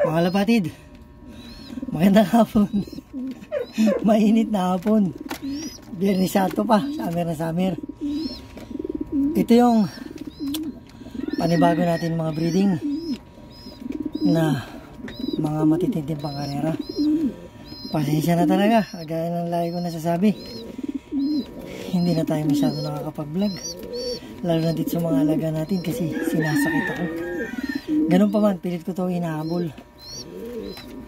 Mga lapatid, magandang hapon. Mainit na hapon. Biyernes Santo pa, summer na summer. Ito yung panibago natin mga breeding na mga matitinding pangkarera. Pasensya na talaga, gaya ng lagi ko nasasabi, hindi na tayo masyado nakakapag-vlog, lalo na dito sa mga alaga natin kasi sinasakit ako. Ganun pa man, pilit ko ito hinahabol.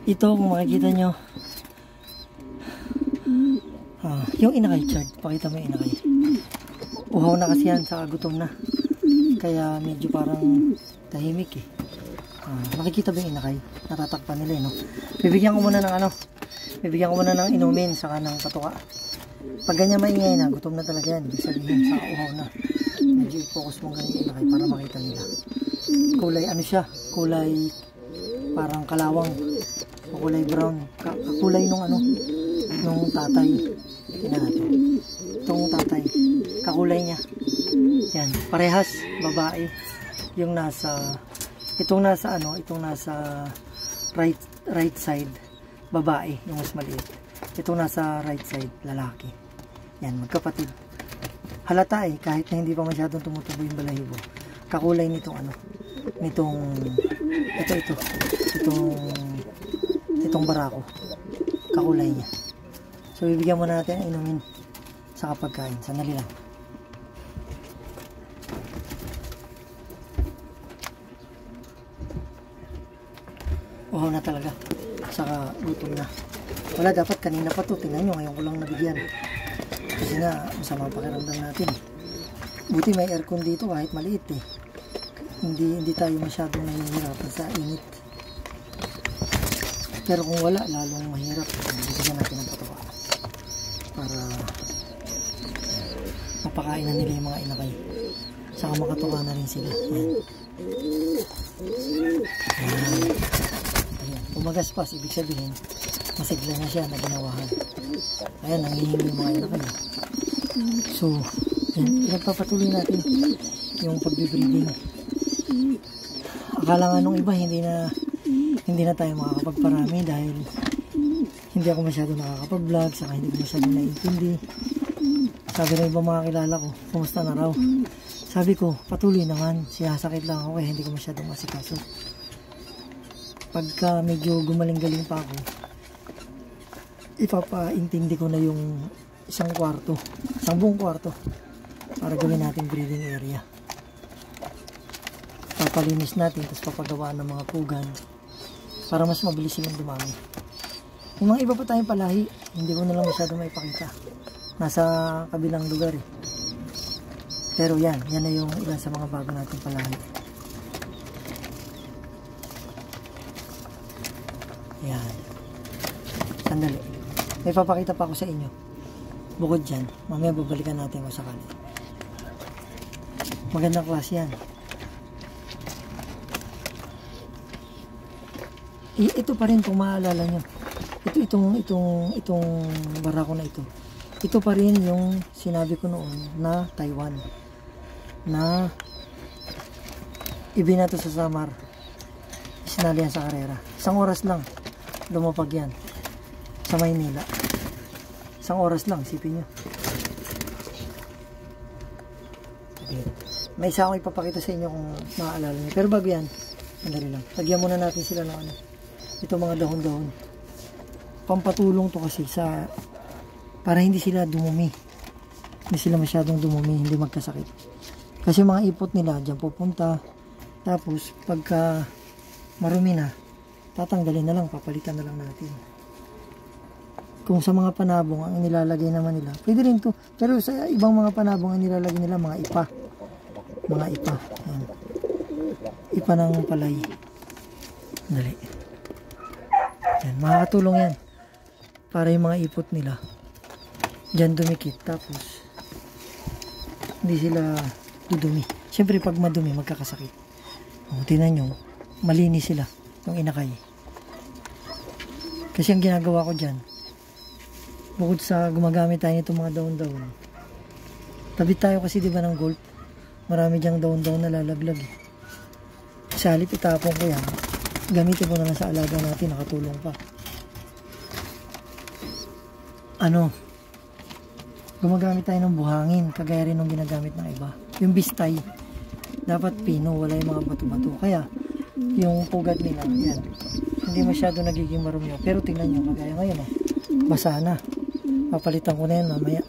Ito kung makikita nyo, yung inakay chart, pakita mo yung inakay. Uhaw na kasi yan, saka gutom na, kaya medyo parang tahimik eh. Makikita ba yung inakay? Natatakpan nila eh, no? Bibigyan ko muna ng bibigyan ko muna ng inumin saka ng patuka. Pag ganyan maingay na, gutom na talaga yan. Ibig sabihin, saka uhaw na. Medyo i-focus mong ganyan yung inakay para makita nila. Kulay ano siya? Kulay parang kalawang o kulay brown. Kulay nung nung tatay. Tingnan natin. Itong tatay, kakulay niya. Yan, parehas babae. Yung nasa itong nasa right side babae, yung mas maliit. Itong nasa right side lalaki. Yan, magkapatid. Halata eh, kahit na hindi pa masyadong tumutubo yung balahibo. Kakulay nitong itong barako. Kakulay niya. So bibigyan mo natin ang inumin sa pagkain. Sandali lang. Uhaw na talaga. Saka gutom na. Wala, dapat kanina pa to. Tingnan nyo, ngayon ko lang nabigyan. Kasi nga, masama ang pakiramdam natin. Buti may aircon dito kahit maliit eh. Hindi tayo masyadong nahihirapan sa init. Pero kung wala, lalong mahirap. Bibigyan natin ng patuka para mapakain na nila yung mga inakay. Saka makatuka na rin sila. Yan. Ayan. Pumagaspas, ibig sabihin masigla na siya na ginawahan. Ayan, nangihingi yung mga inakay. So, yan, pinagpapatuloy natin yung pagbibreeding. Akala nga nung iba hindi na tayo makakapagparami dahil hindi ako masyado nakakapag-vlog, saka hindi ko masyado naiintindi. Sabi ng iba mga kilala ko, kumusta na raw? Sabi ko, patuloy naman, sinasakit lang ako kaya hindi ko masyado masikaso. Pagka medyo gumaling-galing pa ako, ipapaintindi ko na yung isang buong kwarto para gawin natin breeding area. Papalinis natin, tapos papagawaan ng mga pugan para mas mabilis silang dumami. Yung mga iba pa tayong palahi, hindi ko na lang masyado maipakita. Nasa kabilang lugar eh. Pero yan na yung ilan sa mga bago nating palahi. Yan. Sandali. May papakita pa ako sa inyo. Bukod dyan, mamaya babalikan natin kung sakali. Magandang klase yan. Ito pa rin kung maalala nyo. Itong barako na ito. Ito pa rin yung sinabi ko noon na Taiwan. Na ibinato sa Samar. Isinali yan sa karera. 1 oras lang. Lumapag yan. Sa Maynila. 1 oras lang. Isipin nyo. Okay. May isa akong ipapakita sa inyo kung maaalala nyo. Pero bago yan, andali lang. Lagyan muna natin sila ng ito mga dahon-dahon. Pampatulong to kasi para hindi sila dumumi. Hindi sila masyadong dumumi, hindi magkasakit. Kasi mga ipot nila dyan pupunta. Tapos pagka marumi na, tatanggalin na lang, papalitan na lang natin. Kung sa mga panabong ang nilalagay naman nila, pwede rin to. Pero sa ibang mga panabong ang nilalagay nila mga ipa. Ayan. Ipa ng palay. Dali. Yan, makakatulong yan para yung mga ipot nila dyan dumikit, tapos hindi sila dudumi. Siyempre pag madumi magkakasakit. Tingnan nyo, malinis sila yung inakay. Kasi ang ginagawa ko dyan, bukod sa gumagamit tayo nitong mga daon-daon, tabi tayo kasi diba ng golf, marami dyang daon-daon na lalaglag. Sa halip itapon ko yan, gamitin mo na lang sa alaga natin, nakatulong pa. Gumagamit tayo ng buhangin, kagaya rin ng ginagamit ng iba. Yung bistay, dapat pino, wala yung mga bato-bato. Kaya, yung pugat nila, yan, hindi masyado nagiging marumi. Pero tingnan nyo, kagaya ngayon, basa na. Papalitan ko na yan mamaya.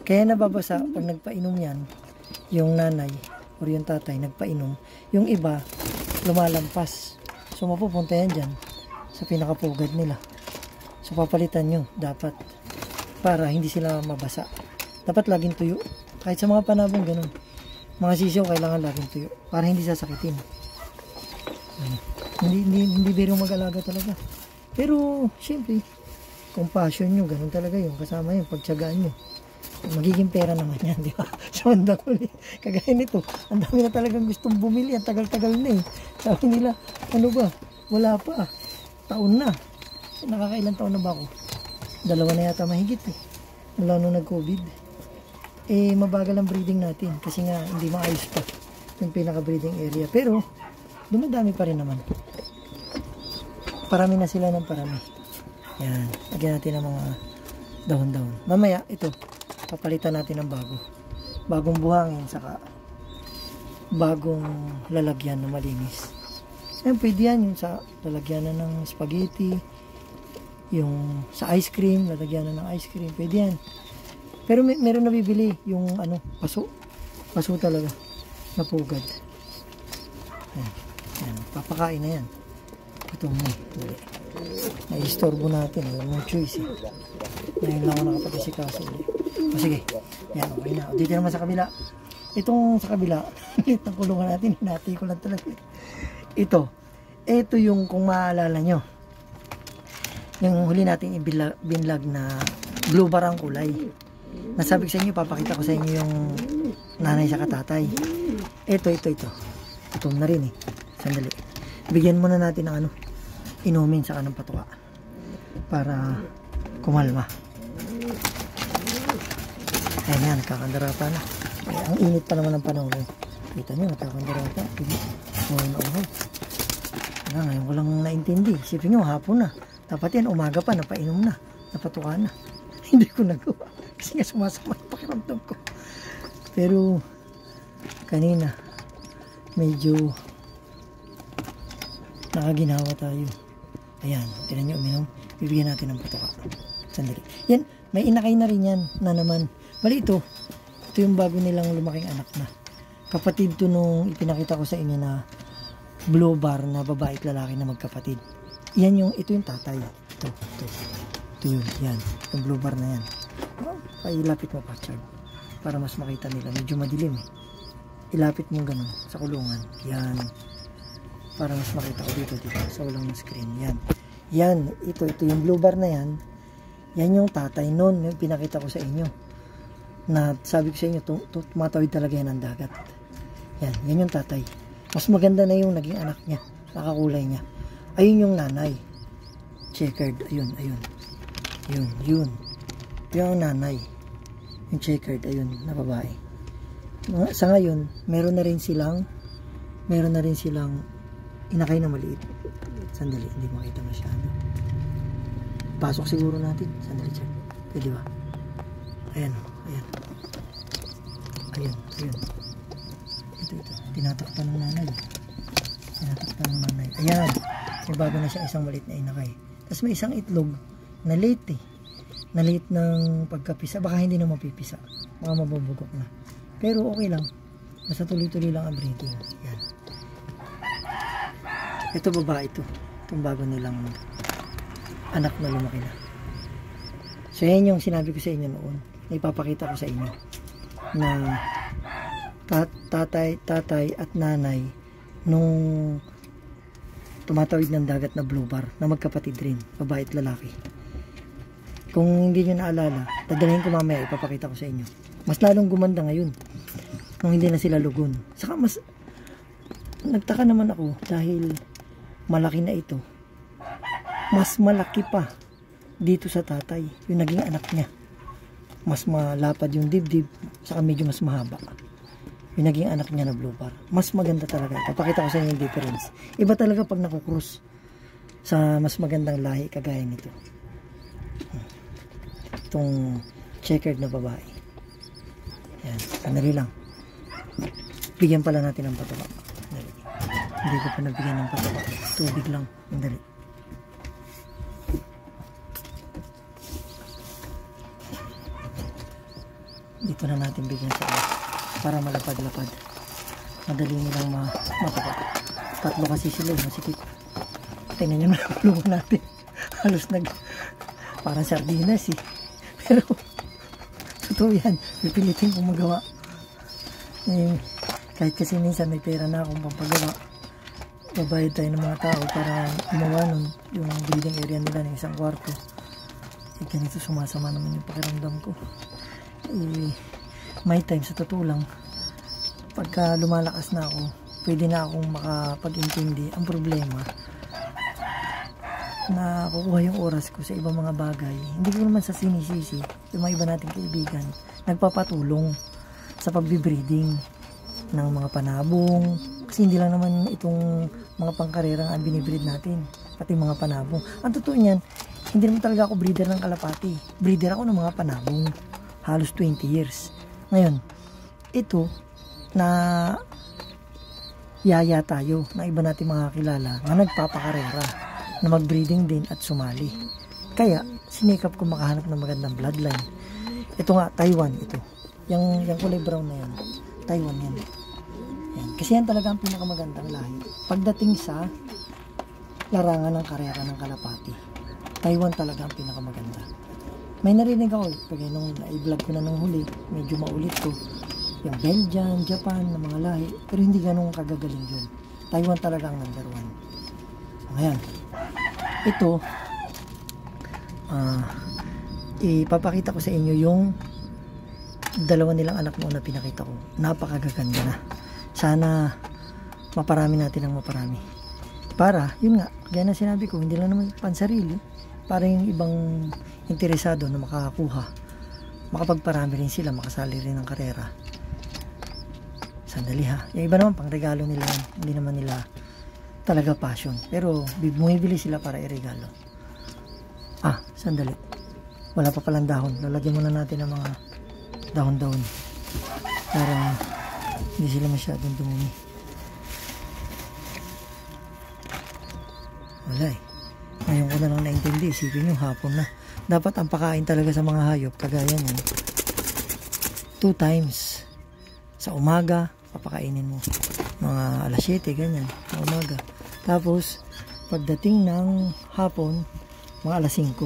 Kaya nababasa, pag nagpainom yan, yung nanay, o yung tatay, nagpainom, yung iba, lumalampas. So, mapupunta yan dyan, sa pinakapugad nila. So, papalitan nyo, dapat, para hindi sila mabasa. Dapat laging tuyo. Kahit sa mga panabong ganun. Mga sisiyo kailangan laging tuyo para hindi sasakitin. Hindi biro mag-alaga talaga. Pero syempre, compassion nyo, ganun talaga yun. Kasama yun, pagtsagaan nyo. Magiging pera naman yan, di ba? So, ang dami. Kagaya nito, ang dami na talagang gustong bumili. Ang tagal-tagal na eh. Sabi nila, ano ba? Wala pa. Taon na. Nakakailan taon na ba ako? 2 na yata mahigit eh. Mula nung nag-COVID. Mabagal ang breeding natin. Kasi nga, hindi maayos pa yung pinaka-breeding area. Pero, dumadami pa rin naman. Parami na sila ng parami. Yan. Lagyan natin ng mga dahon-dahon. Mamaya, ito. Papalitan natin ng bago. Bagong buhangin, saka bagong lalagyan na malinis. Pwede yan yung sa lalagyan na ng spaghetti, yung sa ice cream, lalagyan na ng ice cream, pwede yan. Pero meron na bibili yung paso talaga na pugad. Yan, papakain na yan. Ito mo, na-istorbo natin, no choice eh. Ngayon lang ako nakapag-isikaso ulit. O sige, yan, okay na. Dito naman sa kabila. Itong sa kabila, itong kulungan natin, hinati ko lang talaga. Ito yung kung maaalala nyo, yung huli nating binlag na blue bar ang kulay. Nasabi ko sa inyo, papakita ko sa inyo yung nanay sa katatay. Ito. Itom na rin eh. Sandali. Bigyan muna natin ng inumin sa kanang patuka. Para kumalma. Ayan yan, nagkakandarata na. Ang init pa naman ng panahon. Kita nyo, nagkakandarata. Ngayon ko lang naintindi. Isipin nyo, hapon na. Dapat yan, umaga pa, napainom na, napatuka na. Hindi ko nagawa. Kasi nga sumasama yung pakiramdam ko. Pero, kanina, medyo nakaginawa tayo. Ayan, tinan nyo uminom. Bibigyan natin ng patuka. Sandali. Yan, may inakay na rin yan na naman. Bali ito yung bago nilang lumaking anak na. Kapatid to nung ipinakita ko sa inyo na blue bar na babae at lalaki na magkapatid. Ito yung tatay. Ito yun, yan. Yung blue bar na yan. Ilapit mo pa, Chad. Para mas makita nila. Medyo madilim eh. Ilapit mo ganun sa kulungan. Yan. Para mas makita ko dito sa ulang ng screen. Yan. Ito yung blue bar na yan. Yan yung tatay nun. Yung pinakita ko sa inyo. Na sabi ko sa inyo, tumatawid talaga yan ang dagat. Yan yung tatay. Mas maganda na yung naging anak niya. Nakakulay niya. Ayun yung nanay. Checkered. Ayun. Yun. Yung nanay. Yung checkered. Ayun, na babae. Sa ngayon, meron na rin silang inakay na maliit. Sandali, hindi makita masyado. Pasok siguro natin. Sandali, check. Pwede ba? Ayan. Ito. Tinatakpan ng nanay. Ayan. May bago na siya isang maliit na inakay. Tapos may isang itlog na late eh. Na late ng pagkapisa. Baka hindi na mapipisa. Baka mabubugok na. Pero okay lang. Basta tuloy-tuloy lang ang breeding. Yan. Ito babae ito. Itong bago nilang anak na lumaki na. So yan yung sinabi ko sa inyo noon. Na ipapakita ko sa inyo. Na tatay at nanay nung tumatawid ng dagat na blue bar na magkapatid rin, babae at lalaki. Kung hindi nyo naalala, dadalhin ko mamaya, ipapakita ko sa inyo. Mas lalong gumanda ngayon nung hindi na sila lugon. Saka mas nagtaka naman ako dahil malaki na ito. Mas malaki pa dito sa tatay, yung naging anak niya. Mas malapad yung dibdib, saka medyo mas mahaba. yung naging anak niya na blue bar. Mas maganda talaga. Papakita ko sa inyo yung difference. Iba talaga pag nakukrus sa mas magandang lahi kagaya nito. Itong checkered na babae. Yan, sandali lang. Bigyan pala natin ng pataba. Sandali. Hindi ko pa nabigyan ng pataba. Tubig lang. Sandali. Dito na natin bigyan sa para malapad-lapad. Madali nilang mataba. Tatlo kasi sila, masikip. Tingnan nyo na kulungan natin. Halos parang sardinas eh. Pero totoo yan. Pipilitin kong magawa. Kahit kasi minsan may pera na akong pampagawa, babayad tayo ng mga tao para gumawa nun yung breeding area nila ng isang kwarto. Ganito sumasama naman yung pakiramdam ko. May time sa totoo lang, pagka lumalakas na ako, pwede na akong makapag-intindi. Ang problema, na kukuha yung oras ko sa ibang mga bagay. Hindi ko naman sa sinisisi yung mga iba nating kaibigan nagpapatulong sa pagbe-breeding ng mga panabong, kasi hindi lang naman itong mga pangkarerang ang binibreed natin, pati mga panabong. Ang totoo niyan, hindi naman talaga ako breeder ng kalapati. Breeder ako ng mga panabong. Halos 20 years. Ngayon, ito na yaya tayo na iba natin mga kilala na nagpapakarera, na mag-breeding din at sumali. Kaya, sinikap ko makahanap ng magandang bloodline. Ito nga, Taiwan ito. Yung kulay brown na yan, Taiwan yan. Yan. Kasi yan talaga ang pinakamagandang lahi. Pagdating sa larangan ng karera ng kalapati, Taiwan talaga ang pinakamaganda. May narinig ako, pag nung na-vlog ko na nung huli, medyo maulit ko, yung Belgian, Japan, na mga lahi, pero hindi ganun kagagaling yun. Taiwan talaga ang number 1. Ayan. Ito, ipapakita ko sa inyo yung dalawa nilang anak noon na pinakita ko. Napakagaganda na. Sana maparami natin ang maparami. Para, yun nga, gaya na sinabi ko, hindi lang naman pansarili, para yung ibang interesado na makakakuha, makapagparami rin sila, makasali rin ng karera. Sandali ha. Yung iba naman, pang regalo nila yan. Hindi naman nila talaga passion. Pero, bumibili sila para i-regalo. Sandali. Wala pa palang dahon. Lalagyan muna natin ng mga dahon-dahon para hindi sila masyadong dumumi. Wala eh. Ngayon ko na lang naintindi. Isipin nyo, hapon na. Dapat ang pakain talaga sa mga hayop, kagaya nyan, 2 times. Sa umaga, papakainin mo. Mga alas 7, ganyan. Sa umaga. Tapos, pagdating ng hapon, mga alas 5.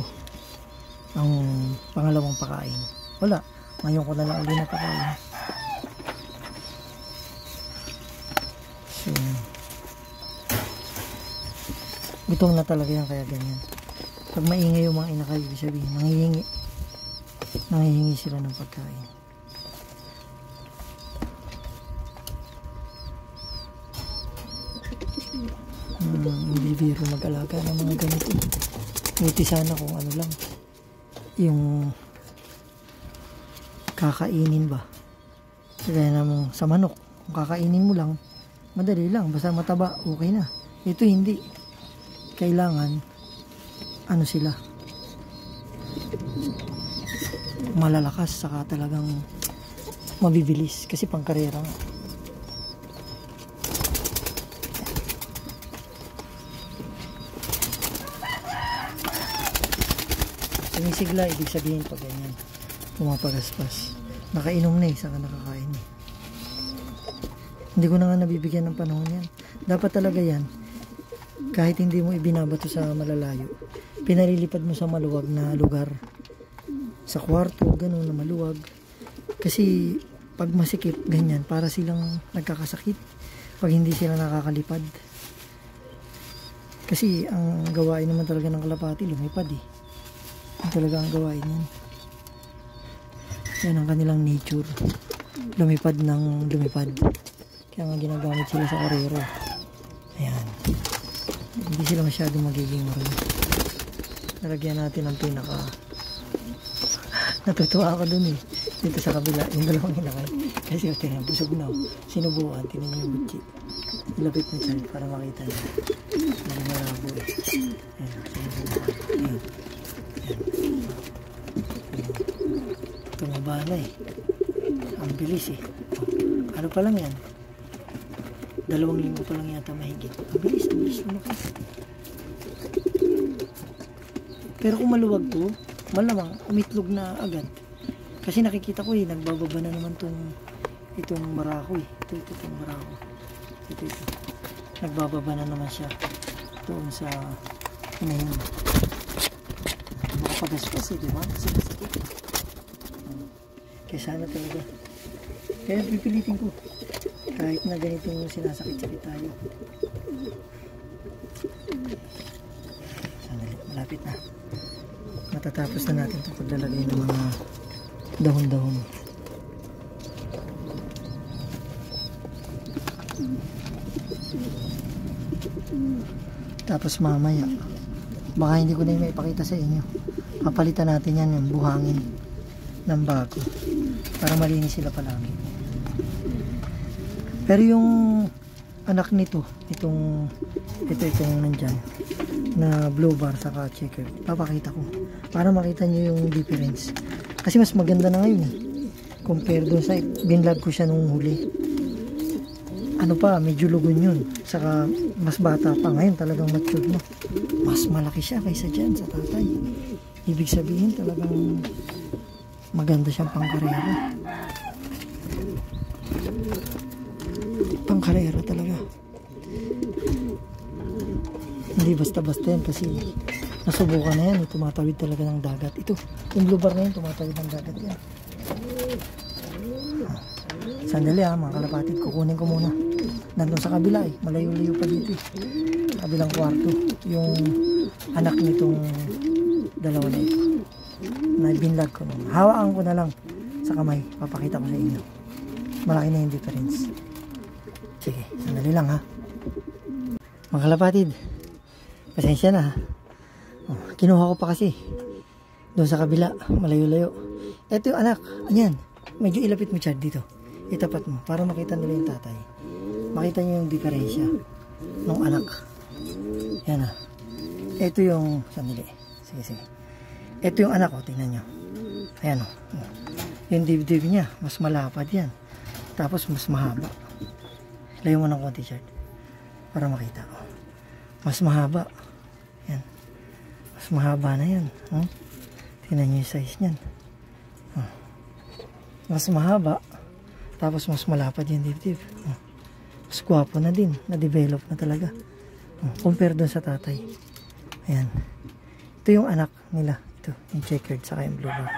Ang pangalawang pakain. Wala. Ngayon ko na lang ulit napakain. So, gutom na talaga yan, kaya ganyan. Pag maingay yung mga inakay, ibig sabihin, nangihingi sila ng pagkain. Hindi biro mag-alaga ng mga ganito. Buti sana kung ano lang, yung kakainin ba. Kaya namang sa manok, kung kakainin mo lang, madali lang, basta mataba, okay na. Ito hindi. Kailangan ano sila, malalakas, saka talagang mabibilis kasi pangkarera nga. Sumisigla, ibig sabihin pag ganyan pumapagaspas, nakainom na saka nakakain Hindi ko na nga nabibigyan ng panahon yan. Dapat talaga yan, kahit hindi mo ibinabato sa malalayo, pinalilipad mo sa maluwag na lugar, sa kwarto, ganun na maluwag. Kasi pag masikip, ganyan, para silang nagkakasakit pag hindi sila nakakalipad. Kasi ang gawain naman talaga ng kalapati, lumipad eh. Ang talaga ang gawain yan. Yan ang kanilang nature. Lumipad ng lumipad. Kaya nga ginagamit sila sa karero. Ayan. Hindi sila masyadong magiging marunong. Nalagyan natin ang pinaka natutuwa ako dun eh, dito sa kabila, yung dalawang hinakay. Kasi o, tinan, busog na o. Sinubukan, tinan niyo yung butchi. Ilapit mo dyan para makita niyo. Hindi malabo eh. Ayan, sinubukan. Ayan. Tumaba na eh. Ang bilis eh. O, ano pa lang yan? 2 linggo pa lang yata mahigit. Ang bilis lumaki. Pero kung maluwag to, malamang umitlog na agad. Kasi nakikita ko eh, nagbababa na naman itong barako eh. Itong barako. Ito. Nagbababa na naman siya doon sa inahin. Makapagaspas eh, di ba? Kasi masakit. Kaya sana talaga. Kaya pipilitin ko. Kahit na ganitong sinasakit-sakit tayo. Sandali, malapit na. Matatapos na natin itong paglalagay ng mga dahon-dahon. Tapos mamaya, baka hindi ko na yung maipakita sa inyo. Papalitan natin yan yung buhangin ng bago para malinis sila palagi. Pero yung anak nito, itong nandyan na blue bar saka checker, papakita ko para makita nyo yung difference. Kasi mas maganda na ngayon eh, compare doon sa binlog ko siya nung huli. Ano pa, medyo lugon yun, saka mas bata pa. Ngayon talagang matured na, mas malaki siya kaysa dyan sa tatay. Ibig sabihin talagang maganda siyang pangkarera. Pangkarera talaga. Hindi basta-basta yan kasi nasubukan na yan, tumatawid talaga ng dagat. Ito, yung blue bar na yun, tumatawid ng dagat yan. Sandali ha, mga kalapatid, kukunin ko muna. Nandun sa kabila eh, malayo-layo pa dito eh. Kabilang kwarto, yung anak nitong dalawa na ito. Na binlag ko nun. Hawaan ko na lang sa kamay, papakita ko sa inyo. Malaki na yung difference. Sige, sandali lang ha. Mga kalapatid, pasensya na ha. Oh, kinuha ko pa kasi doon sa kabila, malayo-layo. Ito yung anak, ayan, medyo ilapit mo Chad dito, itapat mo para makita nila yung tatay, makita nyo yung diferensya ng anak. Yan ah, ito yung, sandali, sige, ito yung anak, oh, tingnan nyo, ayan oh, yung dibdib niya mas malapad yan, tapos mas mahaba. Layo mo ng konti Chad para makita, oh, mas mahaba. Yan, mas mahaba na yan. Tingnan nyo yung size nyan. Mas mahaba. Tapos mas malapad yung dibdib. Mas gwapo na din. Na-develop na talaga. Compare doon sa tatay. Ayan. Ito yung anak nila. Ito, yung checkered saka yung blue bar.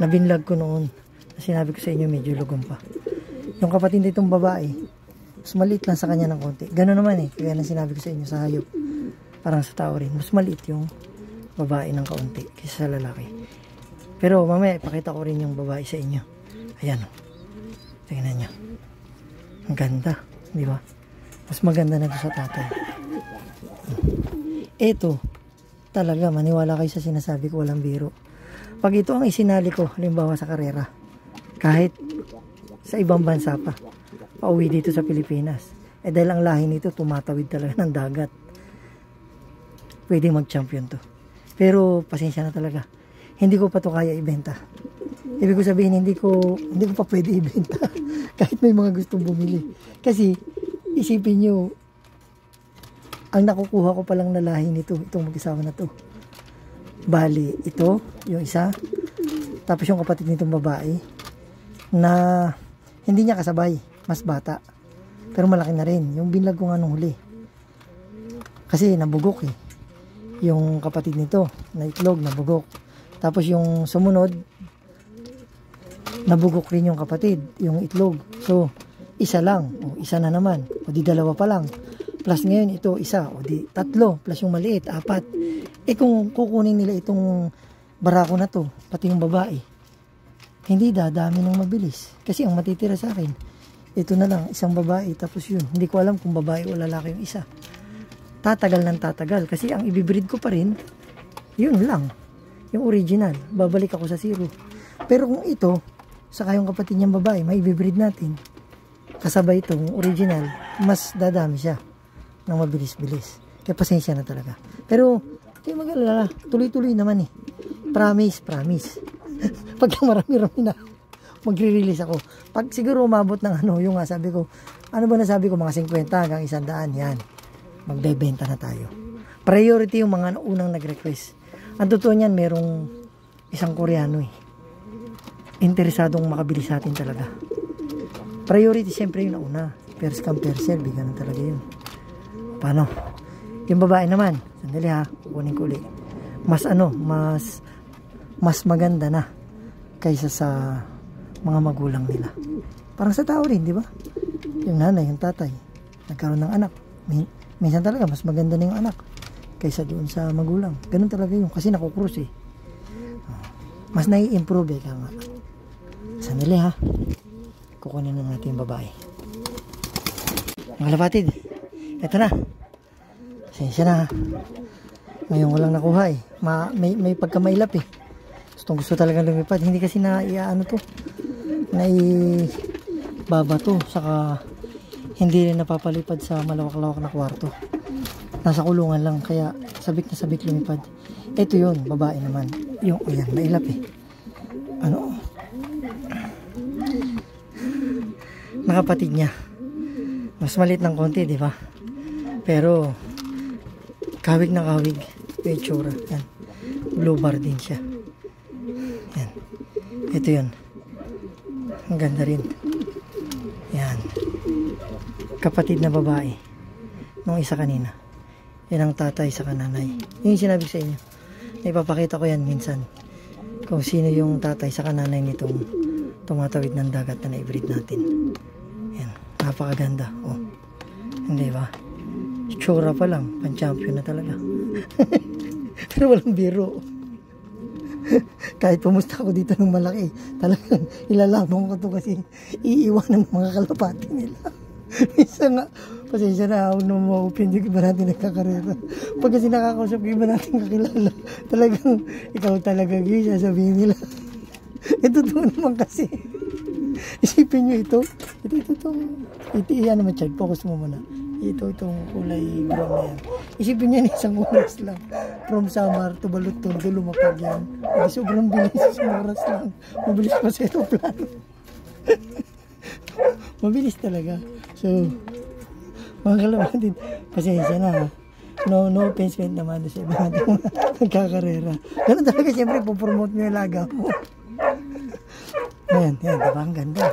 Nabinlag ko noon. Sinabi ko sa inyo medyo lugong pa. Yung kapatid nitong babae, mas maliit lang sa kanya ng konti. Gano'n naman eh. Kaya lang sinabi ko sa inyo sa hayop. Parang sa tao rin. Mas maliit yung babae ng kaunti kaysa sa lalaki. Pero mamaya ipakita ko rin yung babae sa inyo. Ayan o. Tingnan nyo. Ang ganda. Di ba? Mas maganda na ito sa tatay. Ito, talaga maniwala kayo sa sinasabi ko, walang biro. Pag ito ang isinali ko, halimbawa sa karera, kahit sa ibang bansa pa, pauwi dito sa Pilipinas, dahil ang lahi nito tumatawid talaga ng dagat, pwede mag-champion to. Pero pasensya na talaga, hindi ko pa to kaya ibenta. Ibig ko sabihin, hindi ko pa pwede ibenta kahit may mga gustong bumili. Kasi isipin nyo, ang nakukuha ko palang na lahi nito, itong mag-isawa na to, bali ito yung isa, tapos yung kapatid nitong babae na hindi niya kasabay, mas bata, pero malaki na rin. Yung binlag ko nga nung huli kasi nabugok eh, yung kapatid nito na itlog nabugok, tapos yung sumunod nabugok rin yung kapatid, yung itlog. So isa lang, o isa na naman, o di dalawa pa lang, plus ngayon ito isa, o di tatlo, plus yung maliit, 4. Kung kukunin nila itong barako na to, pati yung babae, hindi dadami ng mabilis. Kasi ang matitira sa akin, ito na lang, isang babae, tapos yun. Hindi ko alam kung babae o lalaki yung isa. Tatagal ng tatagal. Kasi ang ibibreed ko pa rin, yun lang. Yung original. Babalik ako sa zero. Pero kung ito, saka yung kapatid niyang babae, may breed natin. Kasabay itong original, mas dadami siya ng mabilis-bilis. Kaya pasensya na talaga. Pero, hindi mag-alala, tuloy-tuloy naman eh. Promise. Pagka marami-rami na, magre-release ako. Pag siguro umabot ng yung nga sabi ko, nasabi ko, mga 50 hanggang 100, yan. Magbebenta na tayo. Priority yung mga unang nag-request. Ang totoo niyan, merong isang Koreano eh. Interesadong makabili sa atin talaga. Priority siyempre yung nauna. First come, first serve. Ganun talaga yun. Paano? Yung babae naman, sandali ha, kukunin ko ulit. Mas maganda na kaysa sa mga magulang nila. Parang sa tao rin, di ba? Yung nanay, yung tatay, nagkaroon ng anak. Minsan talaga, mas maganda na yung anak kaysa doon sa magulang. Ganun talaga yun. Kasi nakukrus eh. Mas nai-improve eh. Kaya nga. Sandali ha. Kukunin na natin yung babae. Mga kapatid, eto na. Sensya na ha. Ngayon ko lang nakuha eh. May pagkamailap eh. Gusto talagang lumipad. Hindi kasi naibaba to. Saka hindi rin napapalipad sa malawak-lawak na kwarto. Nasa kulungan lang, kaya sabik na sabik lumipad. Ito yun, babae naman. Yung, ayan, mailap eh. Nakapatid niya. Mas maliit ng konti, di ba? Pero, kawig na kawig. Yung itsura. Yan. Blue bar din siya. Yan. Ito yun. Ang ganda rin. Yan. Kapatid na babae. Nung isa kanina. Yan ang tatay sa nanay. Yung sinabi sa inyo. Ipapakita ko yan minsan. Kung sino yung tatay sa nanay nitong tumatawid ng dagat na na-breed natin. Yan. Napakaganda. Oh. Hindi ba? Itsura pa lang. Pan-champion na talaga. Pero walang biro. Kahit pumusta ako dito ng malaki, talagang ilalabang ko to kasi iiwanan ng mga kalapati nila. Minsan nga, pasensya na ako nung ma-open yung iba natin nagkakarera. Pag kasi nakakausap yung iba natin kakilala, talagang ikaw talaga guys, sasabihin nila. Ito doon naman kasi. Isipin nyo ito yan naman, Chad, focus mo muna. Itong kulay brown na yan. Isipin nyo isang oras lang. From Samar to Balutong, lumapag yan. Sobrang bilis, isang oras lang. Mabilis pa sa aeroplano. Mabilis talaga. So, mga kalabatin, pasensya na. No offense naman sa iba natin nagkakarera. Ganun talaga, siyempre, pupromote mo yung laga mo. Ayan, diba? Ang ganda.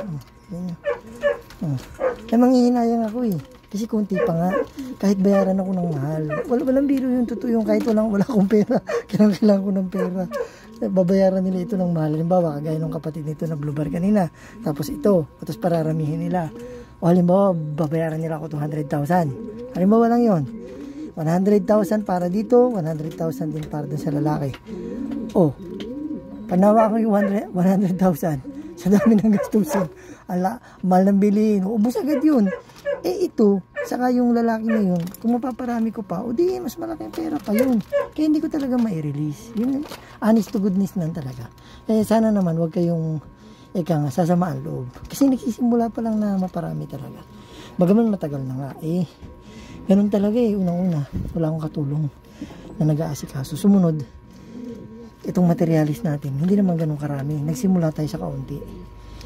Ay, manghihinayang ako eh. Kasi kunti pa nga. Kahit bayaran ako ng mahal. Walang biro yung totoo yung kahit wala akong pera. Kailangan ko ng pera. Babayaran nila ito ng mahal. Halimbawa, kagaya ng kapatid nito na blue bar kanina. Tapos ito. Tapos pararamihin nila. O halimbawa, babayaran nila ako 200,000. Halimbawa lang yun. 100,000 para dito. 100,000 din para dun sa lalaki. O, panawa ko yung 100,000. Sa dami ng gastusin. Mahal ng bilhin. Ubus agad yun. Eh ito, saka yung lalaki na yun, kung mapaparami ko pa, o di, mas malaking pera pa yun. Kaya hindi ko talaga ma-release. Yun, honest to goodness lang talaga. Kaya sana naman, wag kayong, sasamaan loob. Kasi nagsisimula pa lang na maparami talaga. Bagaman matagal na nga, ganun talaga unang-una. Wala akong katulong na nag-aasikaso. Sumunod, itong materialis natin, hindi naman ganun karami. Nagsimula tayo sa kaunti.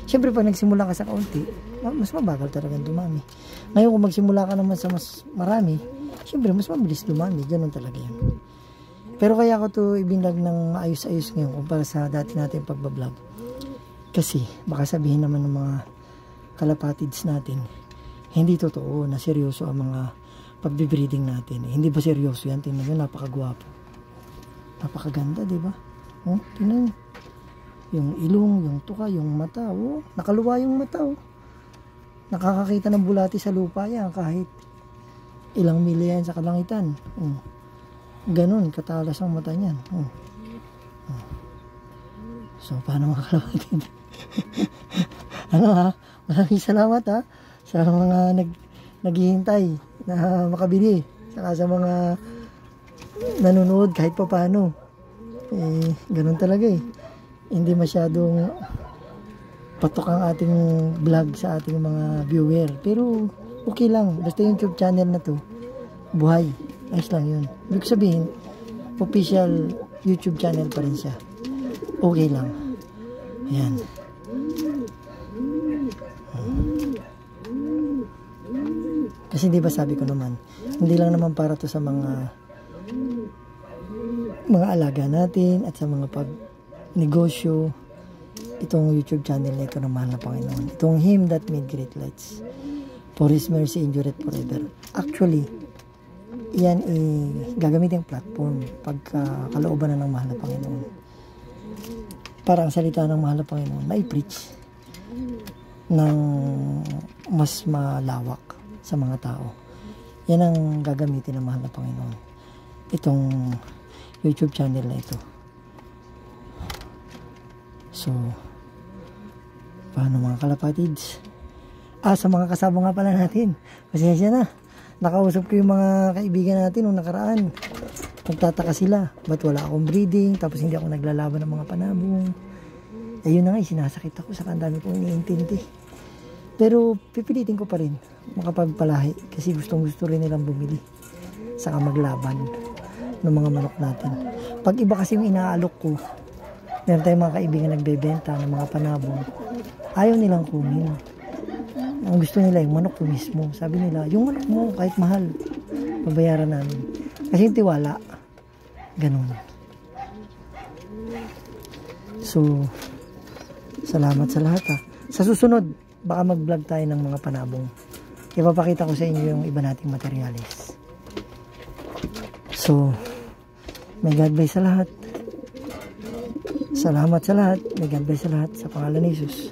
Siyempre, pag nagsimula ka sa kaunti, mas mabagal talagang dumami. Ngayon, kung magsimula ka naman sa mas marami, siyempre, mas mabilis dumami. Ganun talaga yan. Pero kaya ko to ibinlag ng maayos-ayos ngayon kumpara sa dati natin pagbablog. Kasi, baka sabihin naman ng mga kalapatids natin, hindi totoo na seryoso ang mga pagbibreeding natin. Hindi ba seryoso yan? Tingnan nyo, napakagwapo. Napakaganda, di ba? Tingnan nyo. Yung ilong, yung tuka, yung mata. Nakaluwa yung mata. Nakakakita ng bulati sa lupa yan kahit ilang milya yan sa kalangitan. Ganon, katalas ang mata niyan. So, paano mga kalapatid? Maraming salamat sa mga naghihintay na makabili. Saka sa mga nanonood kahit pa paano. Ganon talaga Hindi masyadong patok ang ating vlog sa ating mga viewer. Pero okay lang, basta yung YouTube channel na to buhay, ayos lang yun. Ibig sabihin official YouTube channel pa rin siya, okay lang. Ayan. Kasi di ba sabi ko naman, hindi lang naman para to sa mga alaga natin at sa mga pagnegosyo. Itong YouTube channel na ito ng mahal na Panginoon, itong Him That Made Great Lights, For His Mercy Endureth Forever. Actually, yan gagamitin platform pagkakalooban na ng mahal na Panginoon. Para ang salita ng mahal na Panginoon mai-preach ng mas malawak sa mga tao. Yan ang gagamitin ng mahal na Panginoon, itong YouTube channel na ito. So, paano mga kalapatids? Sa mga kasama nga pala natin, pasensya na, nakausap ko yung mga kaibigan natin nung nakaraan. Nagtataka sila, ba't wala akong breeding, tapos hindi ako naglalaban ng mga panabong. Ayun na nga, sinasakit ako, saka ang dami kong iniintindi. Pero pipilitin ko pa rin makapagpalahi, kasi gustong gusto rin nilang bumili, saka maglaban ng mga manok natin. Pag iba kasi yung inaalok ko, meron tayong mga kaibigan nagbebenta ng mga panabong, ayaw nilang kunin. Ang gusto nila yung manok ko mismo. Sabi nila, yung manok mo kahit mahal, babayaran namin. Kasi yung tiwala, ganun. So, salamat sa lahat ha. Sa susunod, baka mag-vlog tayo ng mga panabong. Ipapakita ko sa inyo yung iba nating materialis. So, may God bless sa lahat. Salamat sa lahat. May God bless sa lahat. Sa pangalan ni Jesus.